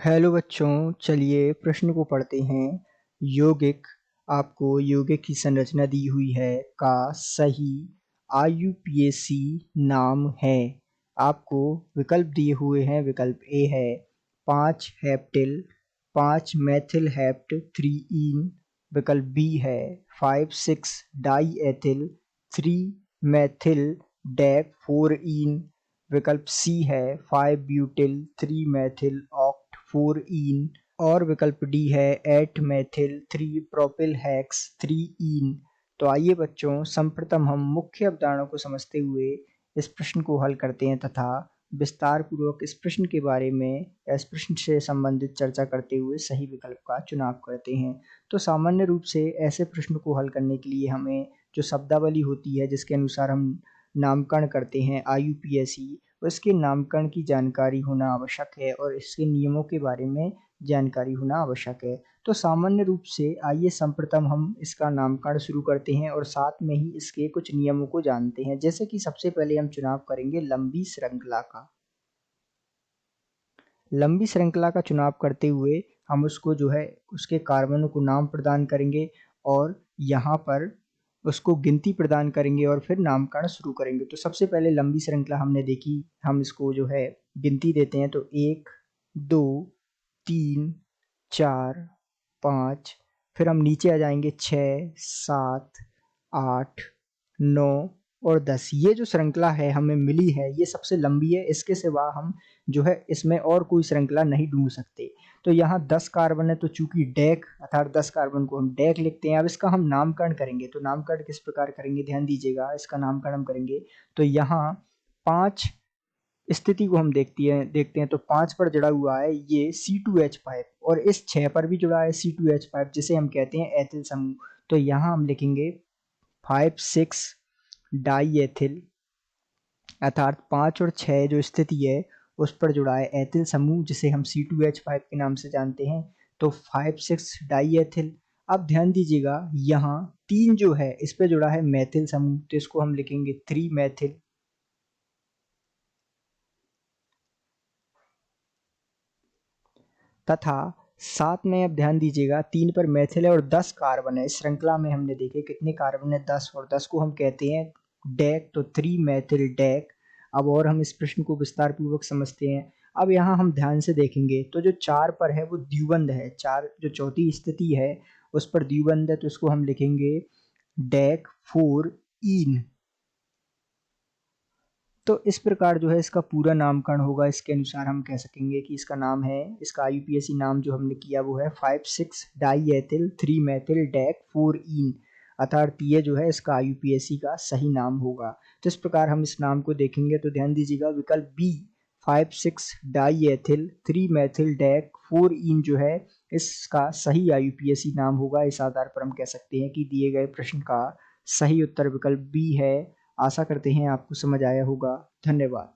Hello बच्चों, चलिए प्रश्न को पढ़ते हैं। यौगिक, आपको यौगिक की संरचना दी हुई है का सही IUPAC नाम है। आपको विकल्प दिए हुए हैं। विकल्प ए है 5 हेप्टिल 5 मेथिल हेप्ट 3 विकल्प बी है 5,6 डाई एथिल 3 मेथिल डेक 4 विकल्प सी है 5 ब्यूटिल 3 मेथिल ऑक्ट 4 और विकल्प डी है 8 मेथिल 3 प्रोपिल हेक्स 3 तो आइए बच्चों, सर्वप्रथम हम मुख्य अवधारणाओं को समझते हुए इस प्रश्न को हल करते हैं तथा विस्तार पूर्वक इस प्रश्न के बारे में इस प्रश्न से संबंधित चर्चा करते हुए सही विकल्प का चुनाव करते हैं। तो सामान्य रूप से ऐसे प्रश्न को हल करने के लिए हमें जो शब्दावली होती है जिसके अनुसार हम नामकरण करते हैं IUPAC, उसके नामकरण की जानकारी होना आवश्यक है और इसके नियमों के बारे में जानकारी होना आवश्यक है। तो सामान्य रूप से आइए सर्वप्रथम हम इसका नामकरण शुरू करते हैं और साथ में ही इसके कुछ नियमों को जानते हैं। जैसे कि सबसे पहले हम चुनाव करेंगे लंबी श्रृंखला का। लंबी श्रृंखला का चुनाव करते हुए हम उसको जो है उसके कार्बनों को नाम प्रदान करेंगे और यहाँ पर उसको गिनती प्रदान करेंगे और फिर नामकरण शुरू करेंगे। तो सबसे पहले लंबी श्रृंखला हमने देखी, हम इसको जो है गिनती देते हैं। तो 1 2 3 4 5, फिर हम नीचे आ जाएंगे 6 7 8 9 और 10। ये जो श्रृंखला है हमें मिली है ये सबसे लंबी है। इसके सिवा हम जो है इसमें और कोई श्रृंखला नहीं ढूंढ सकते। तो यहाँ 10 कार्बन है, तो चूंकि डेक अर्थात 10 कार्बन को हम डेक लिखते हैं। अब इसका हम नामकरण करेंगे, तो नामकरण किस प्रकार करेंगे ध्यान दीजिएगा। इसका नामकरण हम करेंगे तो यहाँ 5 स्थिति को हम देखते हैं तो 5 पर जुड़ा हुआ है ये C2H5 और इस 6 पर भी जुड़ा है C2H5 जिसे हम कहते हैं एथिल समूह। तो यहाँ हम लिखेंगे 5,6 डाई एथिल अर्थात 5 और 6 जो स्थिति है उस पर जुड़ा है एथिल समूह जिसे हम C2H5 के नाम से जानते हैं। तो 5,6 डाई एथिल। अब ध्यान दीजिएगा यहाँ 3 जो है इस पर जुड़ा है मेथिल समूह, तो इसको हम लिखेंगे 3 मेथिल तथा साथ में अब ध्यान दीजिएगा 3 पर मेथिल है और 10 कार्बन है। इस श्रृंखला में हमने देखे कितने कार्बन है 10 और 10 को हम कहते हैं डेक, तो 3 मेथिल डेक। अब और हम इस प्रश्न को विस्तार पूर्वक समझते हैं। अब यहाँ हम ध्यान से देखेंगे तो जो 4 पर है वो द्विबंध है। 4 जो चौथी स्थिति है उस पर द्विबंध है, तो इसको हम लिखेंगे डेक 4 तो इस प्रकार जो है इसका पूरा नामकरण होगा। इसके अनुसार हम कह सकेंगे कि इसका नाम है, इसका IUPAC नाम जो हमने किया वो है 5,6 डाई एथिल 3 मेथिल डेक 4 अर्थात ये जो है इसका IUPAC का सही नाम होगा। तो इस प्रकार हम इस नाम को देखेंगे तो ध्यान दीजिएगा विकल्प B 5,6 di ethyl 3 methyl dec 4 जो है इसका सही IUPAC नाम होगा। इस आधार पर हम कह सकते हैं कि दिए गए प्रश्न का सही उत्तर विकल्प बी है। आशा करते हैं आपको समझ आया होगा। धन्यवाद।